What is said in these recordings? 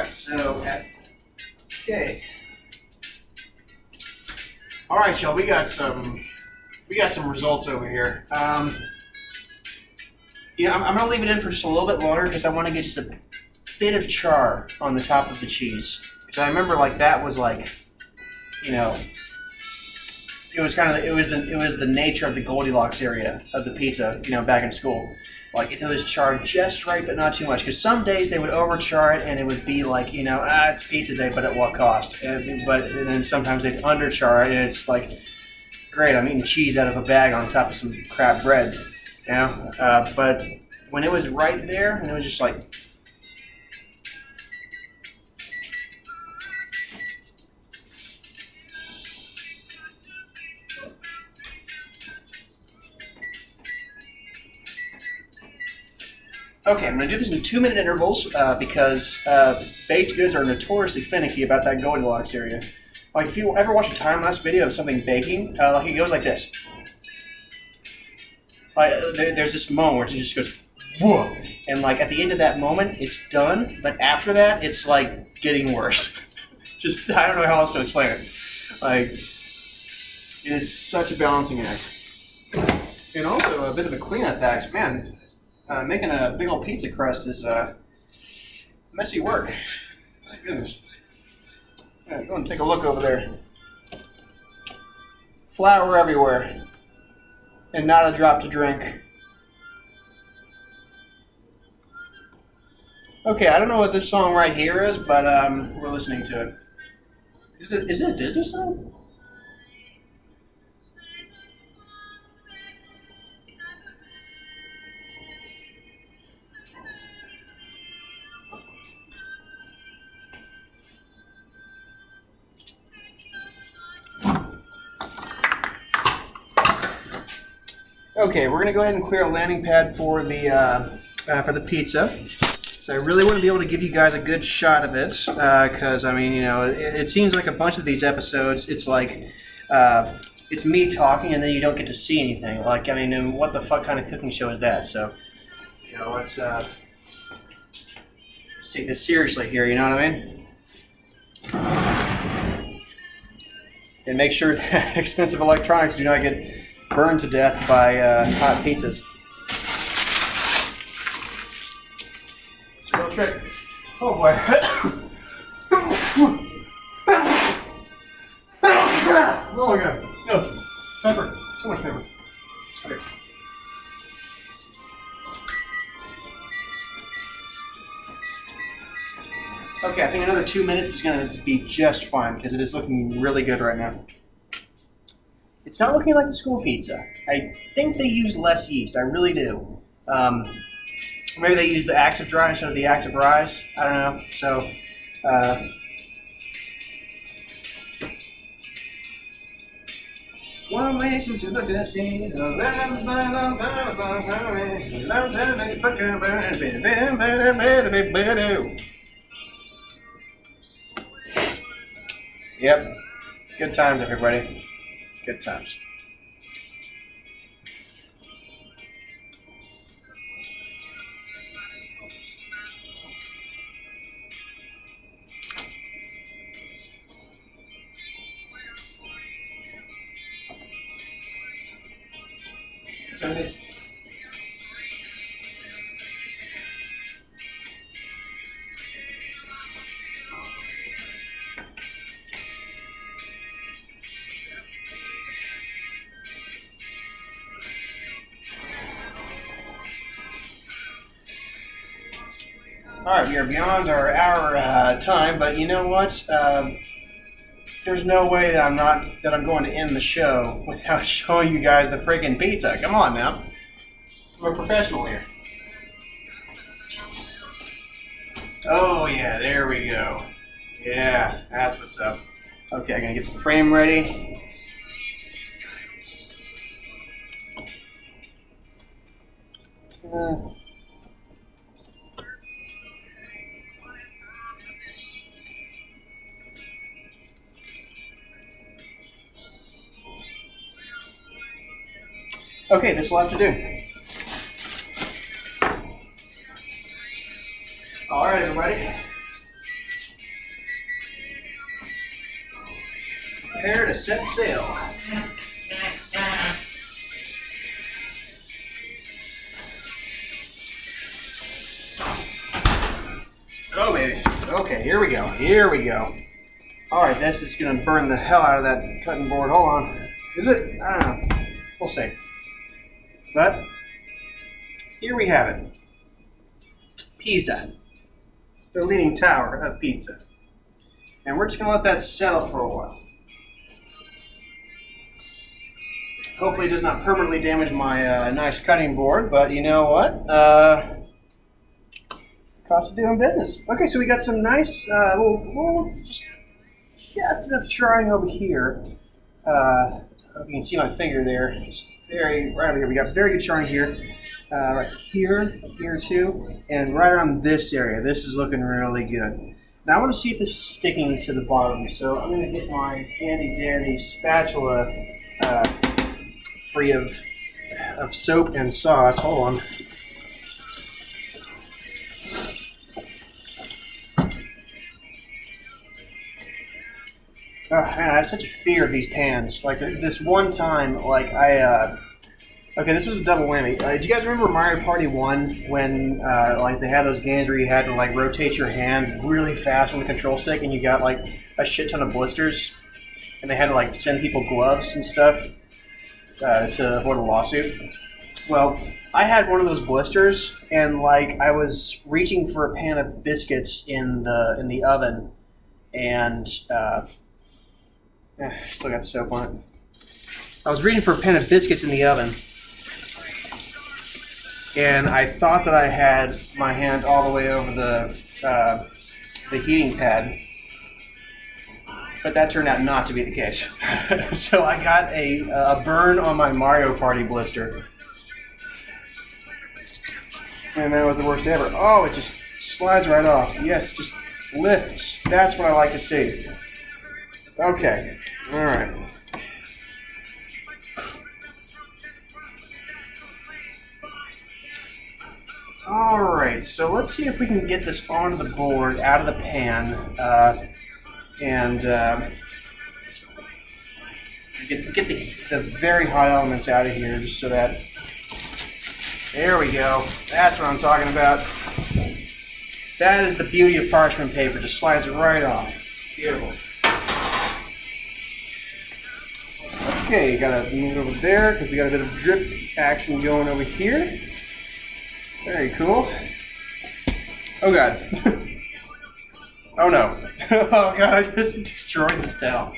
right, so okay. All right, y'all. We got some results over here. I'm gonna leave it in for just a little bit longer because I want to get just a bit of char on the top of the cheese. Because I remember like that was like, you know, it was the nature of the Goldilocks area of the pizza. You know, back in school. Like, if it was charred just right, but not too much. Because some days they would overchar it, and it would be like, you know, it's pizza day, but at what cost? And then sometimes they'd underchar it, and it's like, great, I'm eating cheese out of a bag on top of some crap bread, you know? But when it was right there, and it was just like, okay, I'm going to do this in 2-minute intervals because baked goods are notoriously finicky about that Goldilocks area. Like, if you ever watch a time-lapse video of something baking, like, it goes like this. Like, there's this moment where it just goes, whoa! And, like, at the end of that moment, it's done, but after that, it's, like, getting worse. Just, I don't know how else to explain it. Like, it is such a balancing act. And also a bit of a cleanup act. Man, making a big old pizza crust is messy work. My goodness. Yeah, go and take a look over there. Flour everywhere. And not a drop to drink. Okay, I don't know what this song right here is, but we're listening to it. Is it a Disney song? Okay, we're gonna go ahead and clear a landing pad for the pizza. So I really want to be able to give you guys a good shot of it, because I mean, you know, it seems like a bunch of these episodes, it's like it's me talking and then you don't get to see anything. Like, I mean, what the fuck kind of cooking show is that? So, you know, let's take this seriously here. You know what I mean? And make sure that expensive electronics do not get burned to death by hot pizzas. It's a real trick. Oh boy. Oh my god. No. Pepper. So much pepper. Okay. Okay, I think another 2 minutes is going to be just fine because it is looking really good right now. It's not looking like the school pizza. I think they use less yeast. I really do. Maybe they use the active dry instead of the active rise. I don't know. So, one way to the destiny. Yep. Good times, everybody. Good times. All right, we are beyond our hour time, but you know what? There's no way that I'm going to end the show without showing you guys the freaking pizza. Come on now, we're professional here. Oh yeah, there we go. Yeah, that's what's up. Okay, I'm gonna get the frame ready. Okay, this will have to do. All right, everybody. prepare to set sail. Oh, baby. Okay, here we go. Here we go. All right, this is going to burn the hell out of that cutting board. Hold on. Is it? I don't know. We'll see. But here we have it. Pisa. The leaning tower of pizza. And we're just going to let that settle for a while. Hopefully it does not permanently damage my nice cutting board, but you know what? Cost of doing business. Okay, so we got some nice little just enough charring over here. You can see my finger there. Just right over here. We got very good charring here. Right here too, and right around this area. This is looking really good. Now I want to see if this is sticking to the bottom. So I'm going to get my handy dandy spatula free of soap and sauce. Hold on. Oh, man, I have such a fear of these pans. Like this one time, like okay, this was a double whammy. Do you guys remember Mario Party 1 when like they had those games where you had to like rotate your hand really fast on the control stick and you got like a shit ton of blisters and they had to like send people gloves and stuff to avoid a lawsuit? Well, I had one of those blisters and like I was reaching for a pan of biscuits in the oven and still got soap on it. I was reaching for a pan of biscuits in the oven. And I thought that I had my hand all the way over the heating pad, but that turned out not to be the case. So I got a burn on my Mario Party blister, and that was the worst ever. Oh, it just slides right off. Yes, just lifts. That's what I like to see. Okay, all right. Alright, so let's see if we can get this onto the board, out of the pan, and get the very hot elements out of here, just so that, there we go, that's what I'm talking about. That is the beauty of parchment paper, just slides right off. Beautiful. Okay, gotta move it over there, because we got a bit of drip action going over here. Very cool. Oh god. Oh no. Oh god, I just destroyed this towel.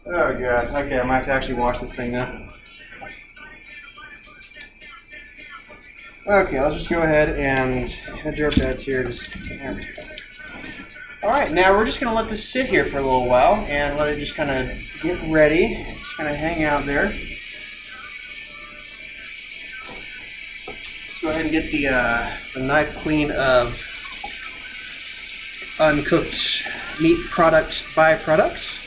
Oh god. Okay, I might have to actually wash this thing now. Okay, let's just go ahead and the drip pads here. Alright, now we're just going to let this sit here for a little while and let it just kind of get ready. Just kind of hang out there. Go ahead and get the knife clean of uncooked meat product byproduct.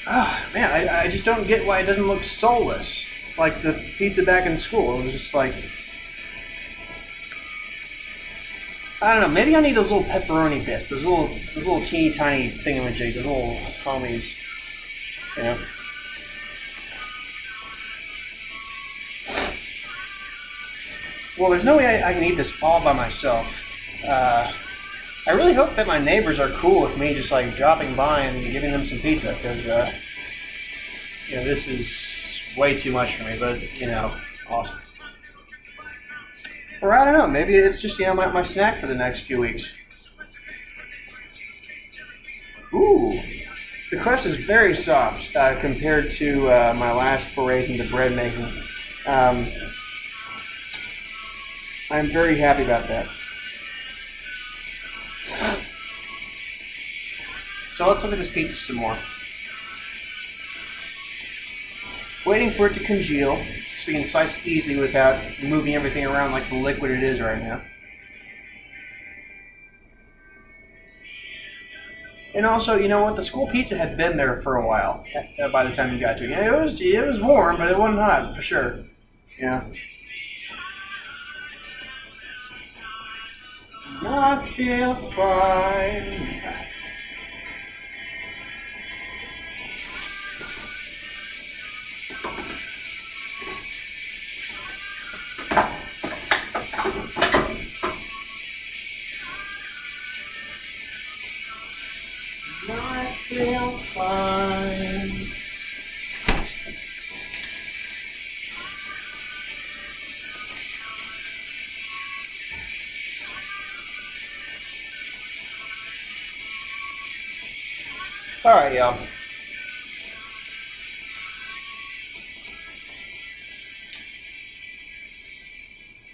Ah, man, I just don't get why it doesn't look soulless. Like the pizza back in school. It was just like, I don't know, maybe I need those little pepperoni bits, those little teeny tiny thingamajigs, those little homies, you know. Well, there's no way I can eat this all by myself. I really hope that my neighbors are cool with me just like dropping by and giving them some pizza, because you know, this is way too much for me. But you know, awesome. Or I don't know, maybe it's just, you know, my snack for the next few weeks. Ooh, the crust is very soft compared to my last forays into bread making. I'm very happy about that. So let's look at this pizza some more. Waiting for it to congeal so we can slice it easily without moving everything around like the liquid it is right now. And also, you know what? The school pizza had been there for a while by the time you got to it. Yeah, it was warm, but it wasn't hot for sure. Yeah. I feel fine. I feel fine. All right, y'all.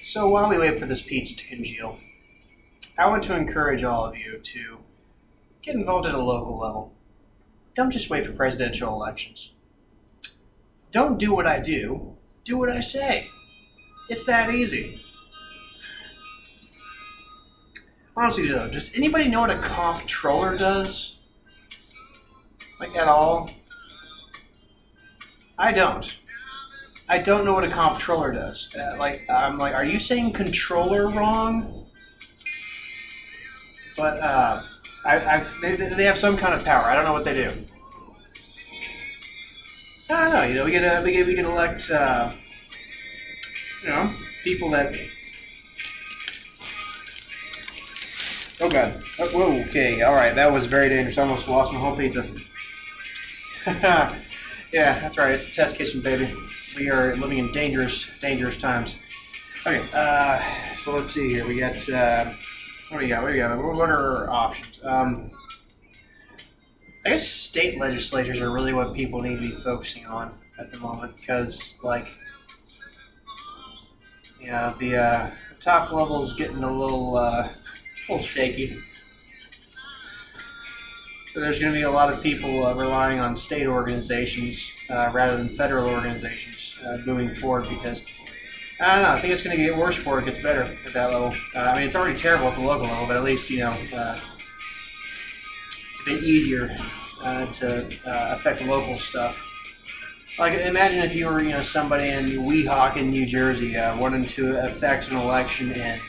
So while we wait for this pizza to congeal, I want to encourage all of you to get involved at a local level. Don't just wait for presidential elections. Don't do what I do what I say. It's that easy. Honestly though, does anybody know what a comptroller does? Like at all? I don't. I don't know what a comptroller does. I'm like, are you saying controller wrong? But they have some kind of power. I don't know what they do. I don't know. You know, we can elect, people that. Oh God! Oh, whoa. Okay. All right. That was very dangerous. I almost lost my whole pizza. Yeah, that's right. It's the test kitchen, baby. We are living in dangerous times. Okay. So let's see here. We got. What do we got? What are our options? I guess state legislatures are really what people need to be focusing on at the moment because, like, the top level's getting a little shaky. So there's going to be a lot of people relying on state organizations rather than federal organizations moving forward because, I don't know, I think it's going to get worse before it gets better at that level. I mean, it's already terrible at the local level, but at least, it's a bit easier to affect local stuff. Like, imagine if you were, somebody in Weehawken, New Jersey, wanting to affect an election in,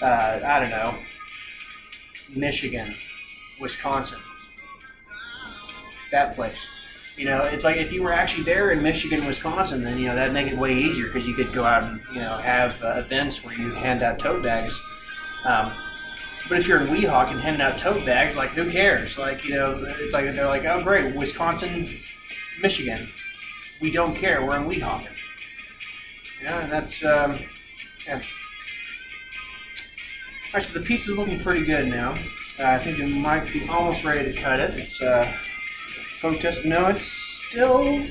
I don't know, Michigan, Wisconsin, that place. It's like if you were actually there in Michigan, Wisconsin, then, that'd make it way easier because you could go out and, have events where you hand out tote bags. But if you're in Weehawken handing out tote bags, like, who cares? Like, it's like they're like, oh, great, Wisconsin, Michigan. We don't care. We're in Weehawken. And that's, yeah. All right, so the pizza's looking pretty good now. I think it might be almost ready to cut it. It's, protest. No, it's still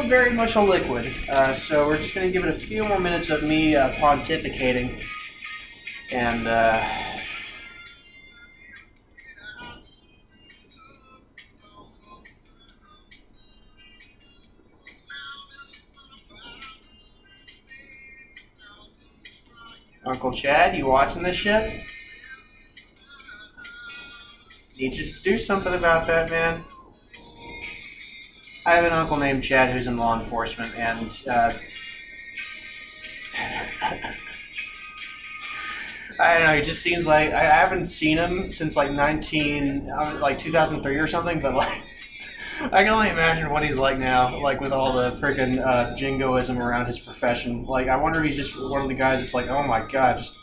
very much a liquid. So we're just going to give it a few more minutes of me pontificating. And, Uncle Chad, you watching this shit? Need you to do something about that, man. I have an uncle named Chad who's in law enforcement, and I don't know. He just seems like I haven't seen him since like 2003 or something. But like, I can only imagine what he's like now, like with all the freaking jingoism around his profession. Like, I wonder if he's just one of the guys that's like, oh my God, just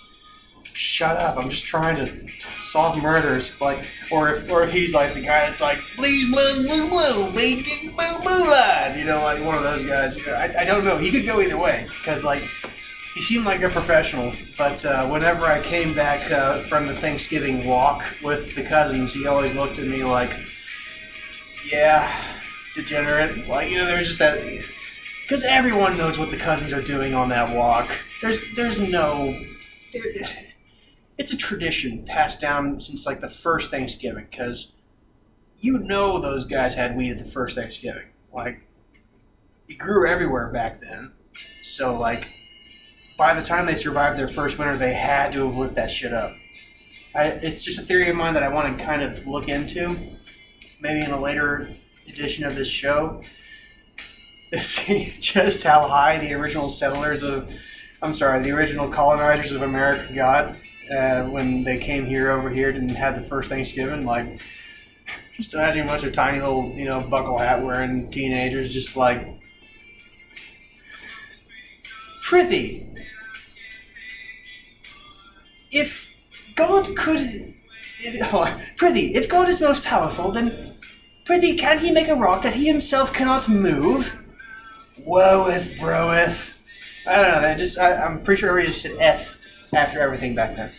shut up! I'm just trying to solve murders. Like, or if he's like the guy that's like, please, blues, blue, blue, big, boo, boo, line. Like one of those guys. I don't know. He could go either way because like. He seemed like a professional, but whenever I came back from the Thanksgiving walk with the cousins, he always looked at me like, yeah, degenerate. Like, there was just that, because everyone knows what the cousins are doing on that walk. It's a tradition passed down since like the first Thanksgiving, because those guys had weed at the first Thanksgiving. Like, it grew everywhere back then, so like, by the time they survived their first winter, they had to have lit that shit up. It's just a theory of mine that I want to kind of look into, maybe in a later edition of this show, to see just how high the original colonizers of America got. when they came over here and had the first Thanksgiving. Like, just imagine a bunch of tiny little, buckle hat wearing teenagers, just like, Prithee, if God could, Prithee, if God is most powerful, then, prithee, can he make a rock that he himself cannot move? Woeth, broeth. I don't know. I'm pretty sure everybody just said F after everything back then.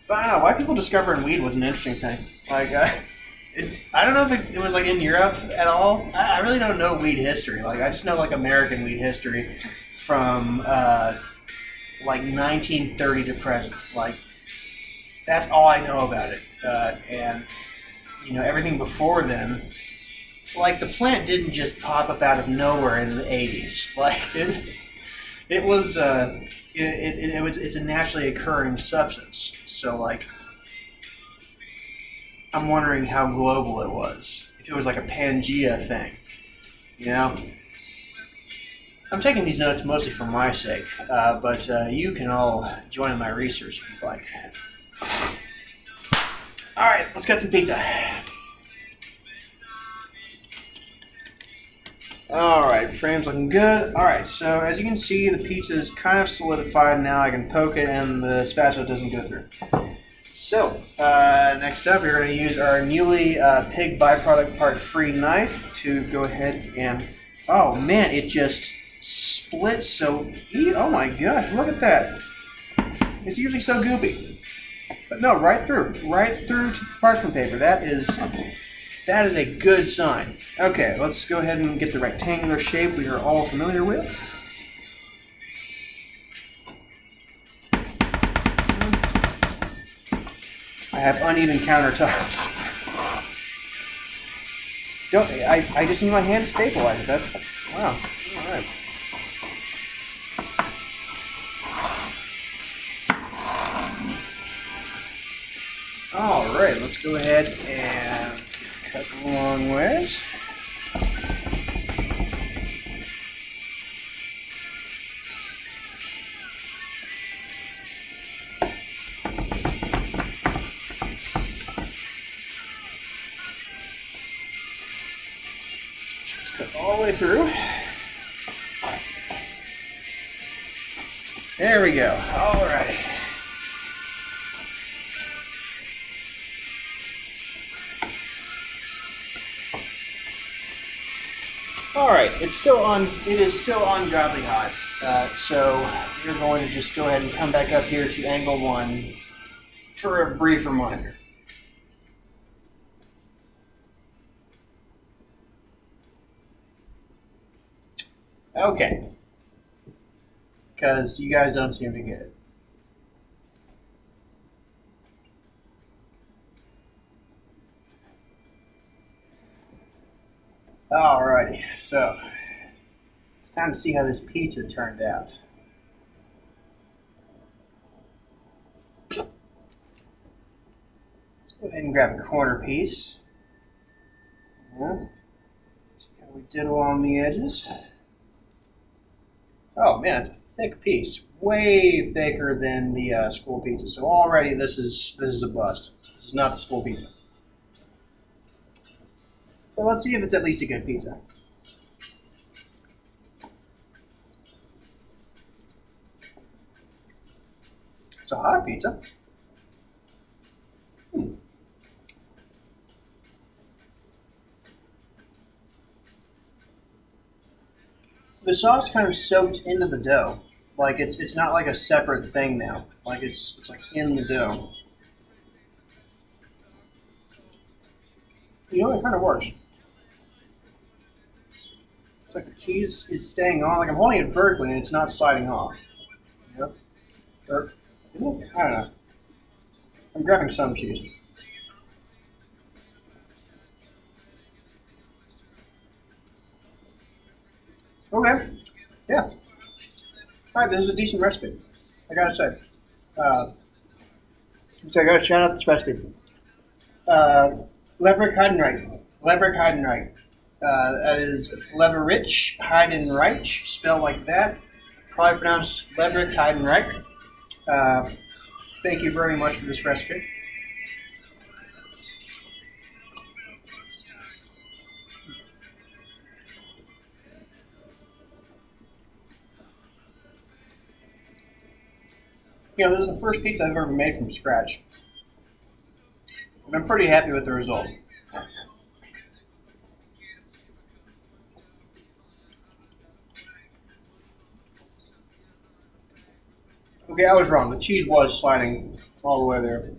But I don't know. Why people discovering weed was an interesting thing. Like, I don't know if it was like in Europe at all. I really don't know weed history. Like, I just know like American weed history from like 1930 to present. Like, that's all I know about it. And everything before then. Like, the plant didn't just pop up out of nowhere in the 80s. Like, it's a naturally occurring substance. So, like, I'm wondering how global it was. If it was like a Pangea thing, I'm taking these notes mostly for my sake, but you can all join in my research if you'd like. All right, let's get some pizza. Alright, frame's looking good. Alright, so as you can see, the pizza is kind of solidified now. I can poke it and the spatula doesn't go through. So, next up, we're going to use our newly pig byproduct part free knife to go ahead and... Oh man, it just splits so... Oh my gosh, look at that. It's usually so goopy. But no, right through to the parchment paper. That is a good sign. Okay, let's go ahead and get the rectangular shape we are all familiar with. I have uneven countertops. I just need my hand to stabilize it. That's wow. All right. All right, let's go ahead and cut the long ways. Let's cut all the way through. There we go. All right. All right, it is still ungodly hot. So we're going to just go ahead and come back up here to angle 1 for a brief reminder. Okay, because you guys don't seem to get it. Alrighty, so it's time to see how this pizza turned out. Let's go ahead and grab a corner piece. See how we did along the edges. Oh man, it's a thick piece, way thicker than the school pizza. So already this is a bust. This is not the school pizza. But let's see if it's at least a good pizza. It's a hot pizza. The sauce kind of soaked into the dough. Like it's not like a separate thing now. Like it's like in the dough. It kind of works. It's like the cheese is staying on. Like I'm holding it vertically and it's not sliding off. Or, I don't know. I'm grabbing some cheese. Okay. Yeah. Alright, this is a decent recipe. I gotta say. So I gotta shout out this recipe. Leverich Heidenreich. Leverich Heidenreich. That is Leverich Heidenreich, spelled like that. Probably pronounced Leverich Heidenreich. Uh, Thank you very much for this recipe. You know, this is the first pizza I've ever made from scratch, and I'm pretty happy with the result. Okay, I was wrong. The cheese was sliding all the way there.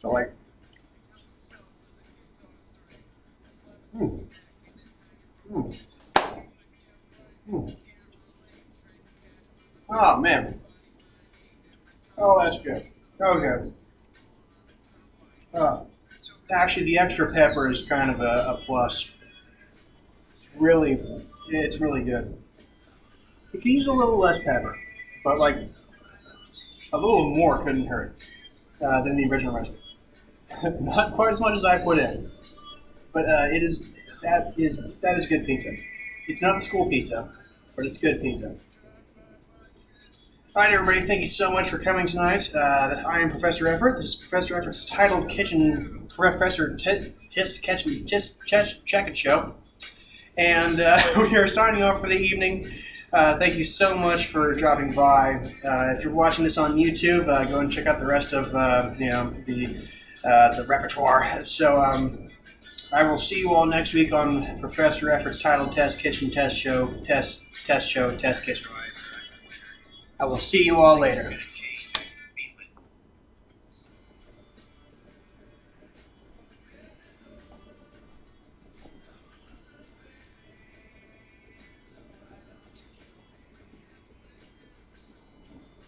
So like, mm, mm, mm. Oh man, oh that's good. Okay. Uh, Actually, the extra pepper is kind of a plus. Really, it's really good. You can use a little less pepper, but like a little more couldn't hurt than the original recipe. Not quite as much as I put in, but that is good pizza. It's not school pizza, but it's good pizza. All right, everybody, thank you so much for coming tonight. I am Professor Everett. This is Professor Everett's titled Kitchen Professor Tis Kitchen Check It Show. And we are signing off for the evening. Thank you so much for dropping by. If you're watching this on YouTube, go and check out the rest of the repertoire. So I will see you all next week on Professor Effort's titled Test Kitchen Test Show Test Kitchen. I will see you all later.